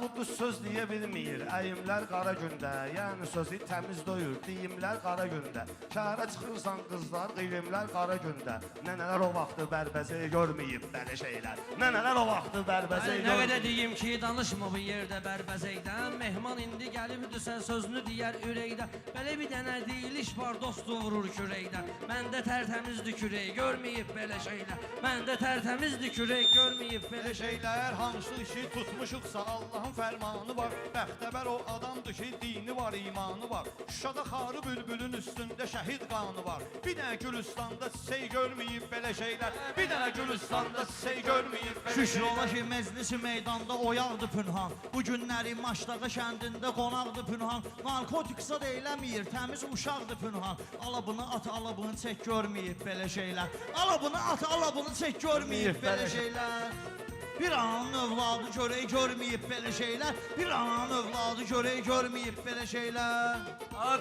Bu düz söz deyə bilmir. Əyimlər qara gündə, yəni sözü təmiz doyur. Deyimlər qara gündə. Şəhərə çıxırsan qızlar, qeymlər qara gündə. Nənələr o vaxtı bərbəzəyi görməyib belə şeylər. Nənələr o vaxtı bərbəzəyi Nə görməyib. qədər deyim ki, danışma bu yerdə bərbəzəkdən. Mehman indi gəlibdir, sən sözünü deyər ürəkdən. Belə bir dənə deyiliş var, dostu vurur kürəkdən. Məndə tərtəmizdir kürək, görməyib belə şeylər. Məndə tərtəmizdir kürək, görməyib belə şeylər. Şeylər hansı işi tutmuşuqsa Allahın fərmanı var. Bəxtəbər o adamdır ki, dini var, imanı var. Şuşada xarı bülbülün üstündə şəhid qanı var. Bir dənə Gülüstanda çiçək görməyib belə şeylər. Bir dənə Gülüstanda çiçək görməyib belə Şükür şeylər. ola ki məclisi meydanda oyaqdı Pünhan. Bu günləri Maşdağı kəndində qonaqdı Pünhan. Narkotiksa da eləmir, təmiz uşaqdı Pünhan. Ala bunu at, ala bunu çək görməyib belə şeylər. Ala bunu at, ala bunu çək görməyib belə şeylər. Bir ananın övladı görək görməyib belə şeylər. Bir ananın övladı görək görməyib belə şeylər.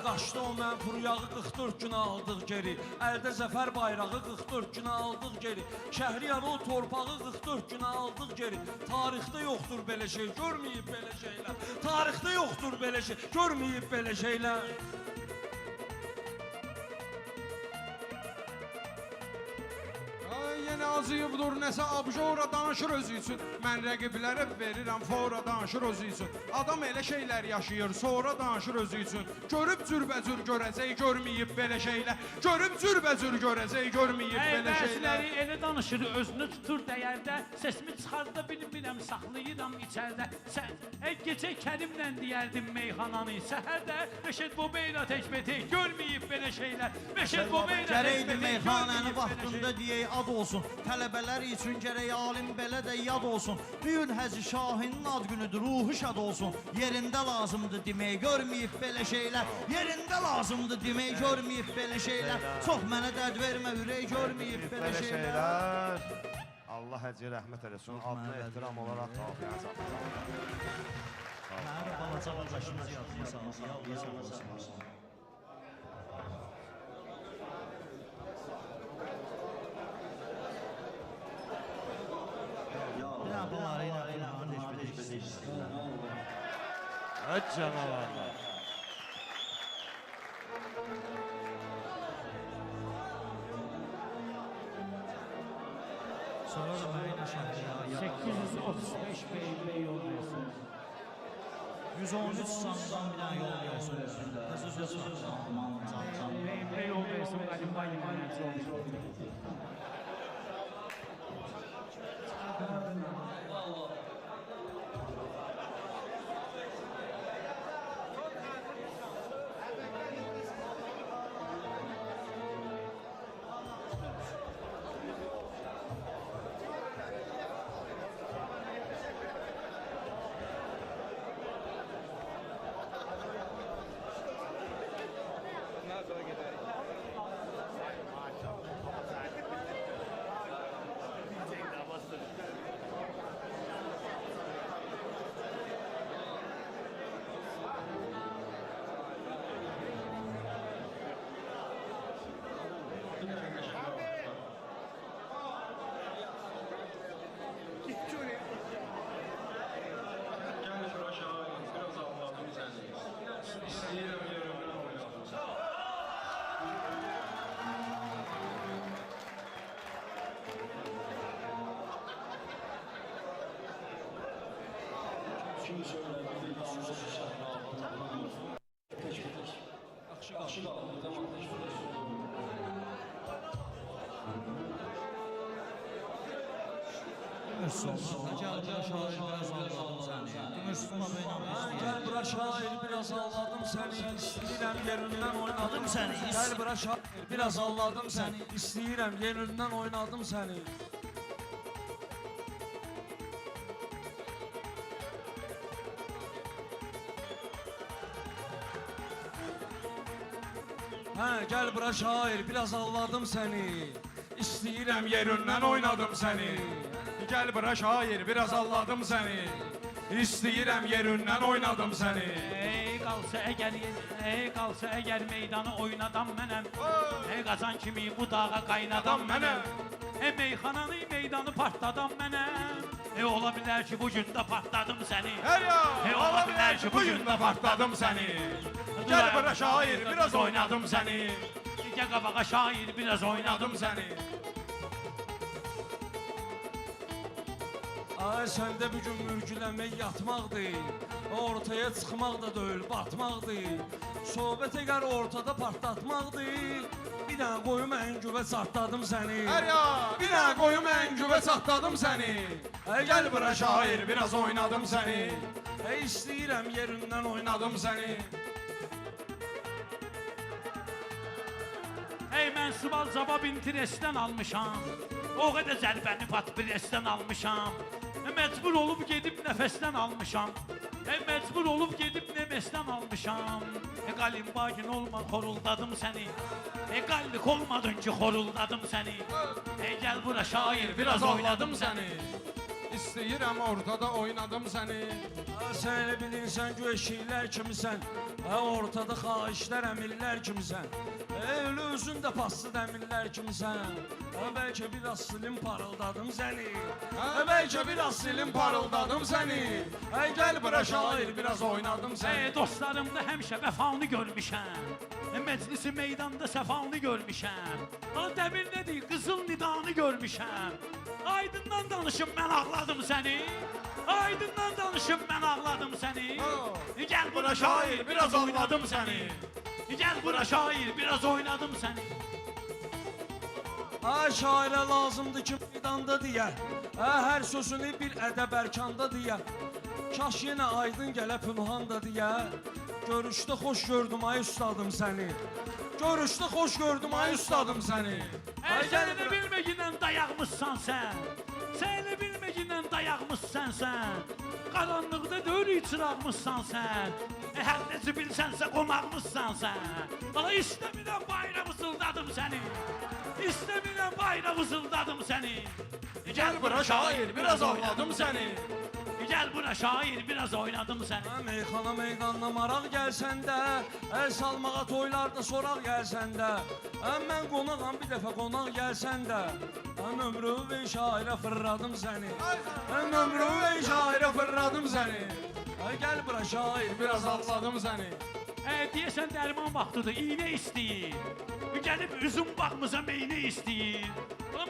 Qaçdı o mən furyağı 44 günə aldıq geri. Əldə zəfər bayrağı 44 günə aldıq geri. Şəhriyar o torpağı 44 günə aldıq geri. Tarixdə yoxdur belə şey, görməyib belə şeylər. Tarixdə yoxdur belə şey, görməyib belə şeylər. Yenə azıyıbdır nəsə abjora danışır özü üçün. Mən rəqiblərə verirəm fora danışır özü üçün. Adam elə şeylər yaşayır, sonra danışır özü üçün. Görüb cürbəcür görəcək, görməyib belə şeylər. Görüb cürbəcür görəcək, görməyib belə şeylər. Bəziləri elə danışır, özünü tutur dəyərdə. Sesimi çıxarda bilmirəm, saxlayıram içərdə. Sən gecə Kərimlə deyərdim meyxananı. Səhərdə Məşəd Bobeylə təkbətək, görməyib belə şeylər. Məşəd Bobeylə Gərəkdir meyxanəni vaxtında deyək ad olsun. Tələbələr üçün gərək alim belə də yad olsun. Büyün Həzi Şahinin ad günüdür, ruhu şad olsun. Yerində lazımdır demək, görməyib belə şeylər. Yerində lazımdır demək, görməyib belə şeylər. Çox mənə dərd vermə, ürək görməyib belə şeylər. Allah həcci rəhmət eləsin. Adına ehtiram olaraq qalxıya Hər balaca başımız yadına sağ olsun. Öt canavarlar. Sonra da məyin aşağıya 835 bey yol versin. 113 sandan bir dənə yol versin. Bey yol versin, benim bayım anası olsun. Gel bura şair biraz ağladım seni İstəyirəm yerindən oynadım səni Gel bura şair biraz ağladım səni İstəyirəm yerindən oynadım səni Gel bura şair biraz ağladım səni İstəyirəm yerindən oynadım səni Gel bura şair biraz alladım seni. İstəyirəm yerindən oynadım səni. Ey qalsa əgər meydanı oynadan mənəm. Ey qazan kimi bu dağa qaynadan mənəm. Meyxananı meydanı partladan mənəm. Ola bilər ki bu gün də partladım səni. Ola bilər ki bu gün də partladım səni. Gel bura şair biraz oynadım səni. Gəl qabağa şair biraz oynadım səni. Ay səndə bir gün mürgüləmək yatmaqdır Ortaya çıxmaq da deyil, batmaqdır Sohbət əgər ortada partlatmaqdır Bir dənə qoyum əngüvə çatladım səni Bir dənə qoyum əngüvə çatladım səni. Gel bura şair biraz oynadım səni. İstəyirəm yerindən Oynadım səni. Mən Subal cavab interesdən almışam. O qədər zərbəni patpresdən almışam. Məcbur olub gedib nəfəsdən almışam. Məcbur olub gedib nəməsdən almışam. Qalimbagin olma xoruldadım səni. Qallik olmadın ki xoruldadım səni. Gəl bura şair biraz oynadım səni. İstəyirəm ortada oynadım səni. Sən elə bilirsən ki eşiklər kimisən Ortada xahişlər əmirlər kimisən Elə özün də paslı dəmirlər kimisən Bəlkə biraz silim parıldadım səni Bəlkə biraz silim parıldadım səni. Gel bura şair biraz oynadım səni. Dostlarımda həmişə vəfanı görmüşəm. Məclisi meydanda səfanı görmüşəm. Dəmir nədir, qızıl nidanı görmüşəm. Aydından danışım, mən ağladım səni. Aydından danışım, mən ağladım səni. Gəl bura şair, biraz oynadım səni. Gəl bura şair, biraz oynadım səni. Şairə lazımdır ki meydanda deyə Hər sözünü bir ədəb ərkanda deyə Kaş yenə aydın gələ pünhanda deyə Görüşdə xoş gördüm ay ustadım səni Görüşdə xoş gördüm ay ustadım səni Sən elə bilməginən dayaqmışsan sən. Sən elə bilməginən dayaqmışsan sən. Qaranlıqda döyür çıraqmışsan sən. Hər necə bilsənsə qonaqmışsan sən. İstəmirəm bayrağı vızıldadım səni. İstəmirəm bayrağı vızıldadım səni. Gel bura şair biraz oynadım səni. Gel bura şair biraz oynadım seni. Meyxana meydanına maraq gəlsəndə, əl salmağa toylarda soraq gəlsəndə, mən qonağam bir dəfə qonaq gəlsəndə, ömrü və şairə fırladım səni. Ömrü və şairə fırladım səni. Gəl bura şair, biraz alladım səni. Deyəsən dərman vaxtıdır, iynə istəyir. Gəlib üzüm bağımıza meynə istəyir.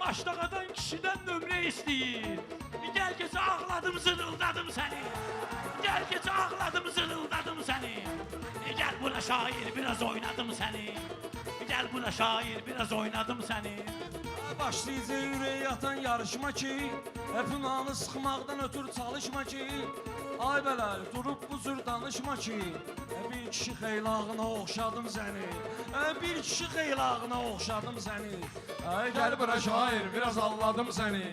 Maştağadan kişidən nömrə istəyir. Gəl gecə ağladım, zırıldadım səni. Gəl gecə ağladım, zırıldadım səni. Gəl bura şair, biraz oynadım səni. Gəl bura şair, biraz oynadım səni. Başlayıcı ürəyə yatan yarışma ki, pınanı sıxmaqdan ötür çalışma ki, ay beləli durub bu cür danışma ki, bir kişi xeylağına oxşadım səni, bir kişi xeylağına oxşadım səni. Gəl bura şair, biraz alladım səni.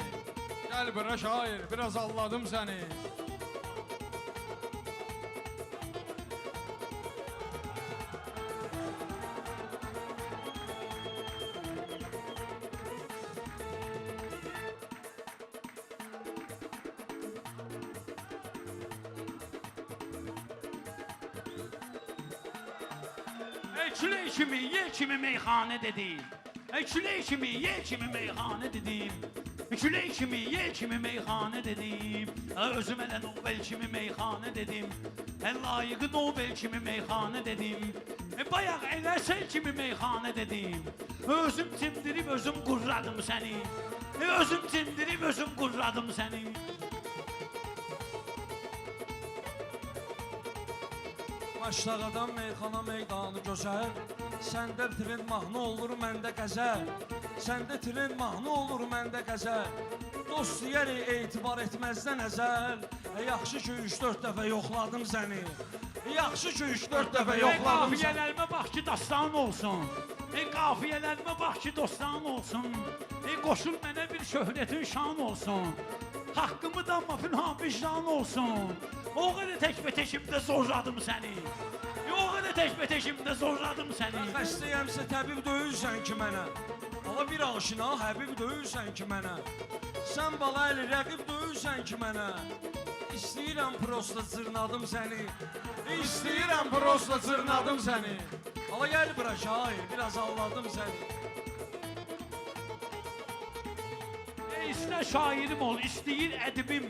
Gəl bura şair, biraz alladım səni. Küley kimi, yel kimi meyxane dedim. Küley kimi, yel kimi meyxane dedim. Küley kimi, yel kimi meyxane dedim. Özüm elə Nobel kimi meyxane dedim. Layıqı Nobel kimi meyxane dedim. Bayaq elə sel kimi meyxane dedim. Özüm tindirib, özüm qurradım səni. Özüm tindirib, özüm qurradım səni. Maştağadan meyxana meydanı gözəl, səndə tren mahnı olur, məndə qəzəl. Səndə tren mahnı olur, məndə qəzəl. Dost deyəri etibar etməzdən əzəl. Yaxşı ki 3-4 dəfə yoxladım səni. Yaxşı ki 3-4 dəfə yoxladım səni. Qafiyələrimə bax ki dastan olsun. Qafiyələrimə bax ki dostan olsun. Qoşul mənə bir şöhrətin şan olsun. Haqqımı danma pünhan vicdan olsun. O qədər təkbətəkimdə zorladım səni. O qədər təkbətəkimdə zorladım səni. Xəstəyəmsə təbib döyürsən ki mənə. Ala bir aşina həbib döyürsən ki mənə. Sən bala əli rəqib döyürsən ki mənə. İstəyirəm prosta cırnadım səni. İstəyirəm prosta cırnadım səni. Ala gəl bura şair, biraz alladım səni. İstər şairim ol, istəyir ədibim.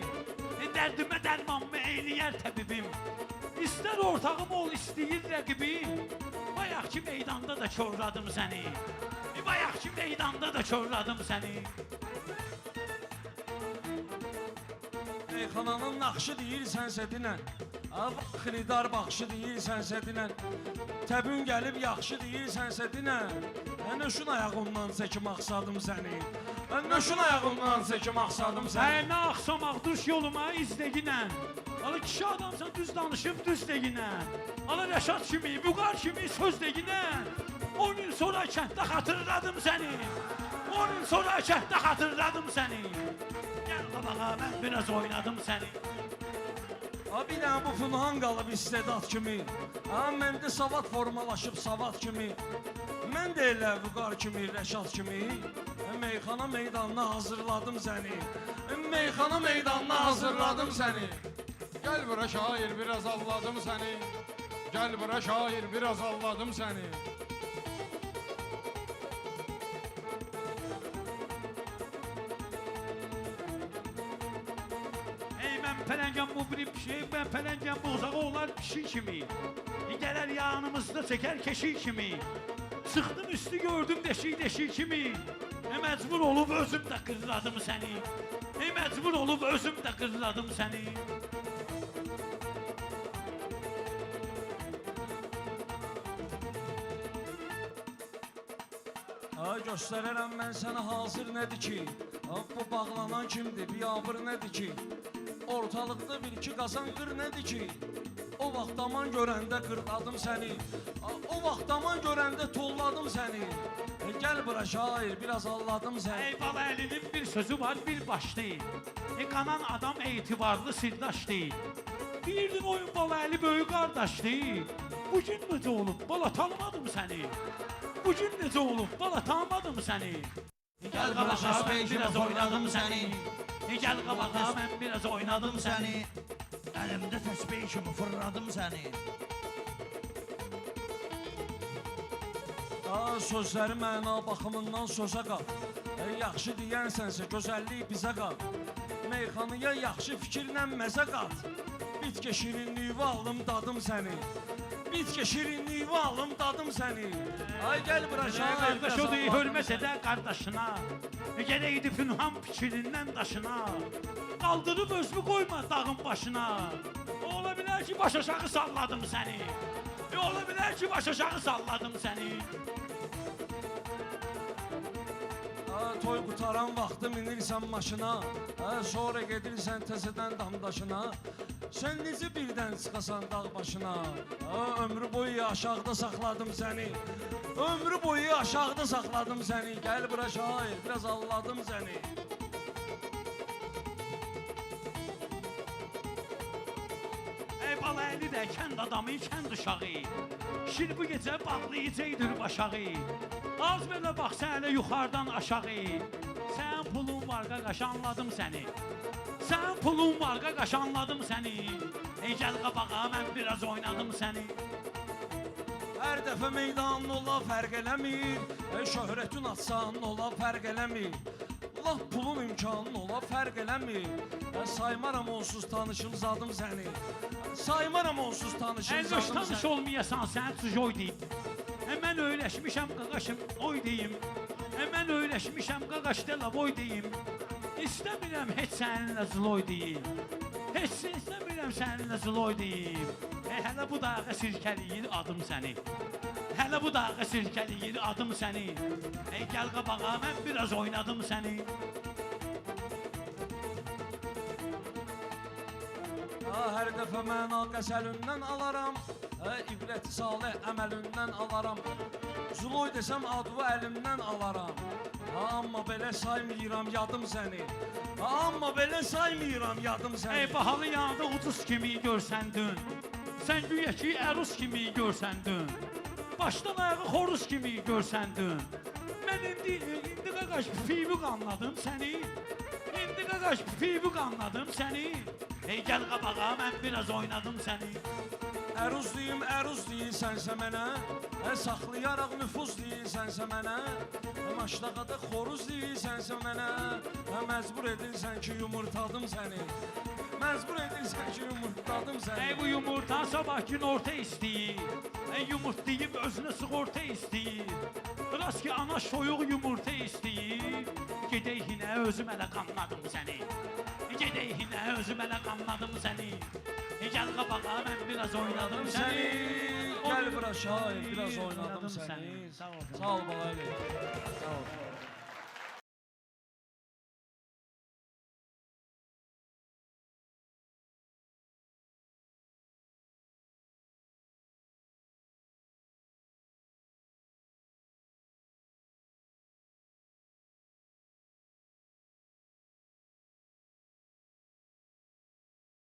Dərdimə dərmanımı eyləyər təbibim. İstər ortağım ol, istəyir rəqibim. Bayaq ki meydanda da körladım səni. Bayaq ki meydanda da körladım səni. Meyxananın naxşı deyirsənsə dinən. Xilidar baxışı deyirsənsə dinən. Təbün gəlib yaxşı deyirsənsə dinən. Nöşün ayağımdan çəkim axsadım səni. Nöşün ayağımdan çəkim axsadım səni. Nə axsamaq duş yoluma izləginən. Ala kişi adamsan düz danışıb düz deginən. Ala Rəşad kimi, Buqar kimi söz deginən. 10 il sonra kənddə xatırladım səni. 10 il sonra kənddə xatırladım səni. Gəl qabağa, mən biraz oynadım səni. Bir dənə bu pünhan qalıb istedad kimi. Məndə savad formalaşıb savad kimi. Mən də elə Vüqar kimi, Rəşad kimi. Meyxana meydanına hazırladım səni. Meyxana meydanına hazırladım səni. Gəl bura şair, biraz alladım səni. Gəl bura şair, biraz alladım səni. Mən pələngəm bu bir şey, mən pələngəm bu uzağı olar pişik kimi. Gələr yanımızda çəkər keşik kimi. Sıxdım üstü gördüm deşik kimi. Məcbur olub özüm də qırladım səni. Məcbur olub özüm də qırladım səni. Göstərərəm mən sənə hazır nədir ki? Bu bağlanan kimdir, biyabır nədir ki? Ortalıqda bir iki qazan qır nədir ki? O vaxt aman görəndə qırladım səni. O vaxt aman görəndə tolladım səni. Gəl bura şair, biraz alladım səni. Bala Əlinin bir sözü var, bir baş deyil. Qanan adam etibarlı sirdaş deyil. Bilirdin oyun Bala Əli böyük qardaş deyil. Bugün necə olub, bala tanımadım səni. Bugün necə olub, bala tanımadım səni. Gəl qabağa, mən biraz oynadım səni. Gel qabağa mən biraz oynadım səni. Əlimdə təsbih kimi fırladım səni. Sözləri məna baxımından sözə qat. Yaxşı deyənsənsə gözəllik bizə qat. Meyxanıya yaxşı fikirlə məzə qat. Bitki şirinliyi alım dadım səni. Bitki şirinliyi alım dadım səni. Ay gəl bura şahid. Qardaş odur, hörmət edə qardaşına. Gərəkdi pünhan fikrindən daşına. Qaldırıb özümü qoyma dağın başına. Ola bilər ki, baş aşağı salladım səni. Ola bilər ki, baş aşağı salladım səni. Toy qutaran vaxtı minirsən maşına. Sonra gedirsən təzədən damdaşına. Sən necə birdən çıxasan dağ başına. Ömrü boyu aşağıda saxladım səni. Ömrü boyu aşağıda saxladım səni. Gəl bura şair, biraz alladım səni. Ey bala əli də kənd adamı, kənd uşağı. Şir bu gecə bağlayacaqdır başağı. Az belə bax sənə yuxarıdan aşağı. Sən pulun var qaqaş anladım səni. Sən pulun var qaqaş anladım səni. Ey gəl qabağa mən biraz oynadım səni. Hər dəfə meydanın ola fərq eləmir. Şöhrətin atsan ola fərq eləmir. Laf pulun imkanın ola fərq eləmir. Saymaram onsuz tanışım zadım səni. Saymaram onsuz tanışım Əlbəş zadım tanış səni. olmayasan sən cüjoy deyim. Mən öyləşmişəm qaqaşım oy deyim. Mən öyləşmişəm qaqaş dələ boy deyim. İstəmirəm heç səninlə zloy deyim. Heç istəmirəm səninlə zloy deyim. Hələ bu dağa sirkəliyir adım səni. Hələ bu dağa sirkəliyir adım səni. Gəl qabağa mən biraz oynadım səni. Hər dəfə məna qəsəlindən alaram. İbrəti salih əməlindən alaram. Zuloy desəm adımı əlimdən alaram. Amma belə saymıram yadım səni. Amma belə saymıram yadım səni. Ey bahalı yanında ucuz kimi görsəndün. Sən güya ki ərus kimi görsəndün. Başdan ayağı xoruz kimi görsəndün. Mən indi qaqaş pifibuk anladım səni. İndi qaqaş pifibuk anladım səni. Gəl qabağa mən biraz oynadım səni. Əruz deyirsənsə mənə. Saxlayaraq nüfuz deyirsənsə mənə. Maşlaqada xoruz deyirsənsə mənə. Məcbur edirsən ki yumurtadım səni. Məcbur edirsən ki yumurtadım səni. Bu yumurta sabah gün orta istəyir. Yumurtlayıb özünə sığorta istəyir. Rast ki ana soyuq yumurta istəyir. Gedək hinə özüm ələ qanladım səni. Gedək hinə özüm ələ qanladım səni. Gəl qabağa mən biraz oynadım səni. Gəl bura şair, biraz oynadım səni. Sağ ol. Sağ ol bala. Sağ ol.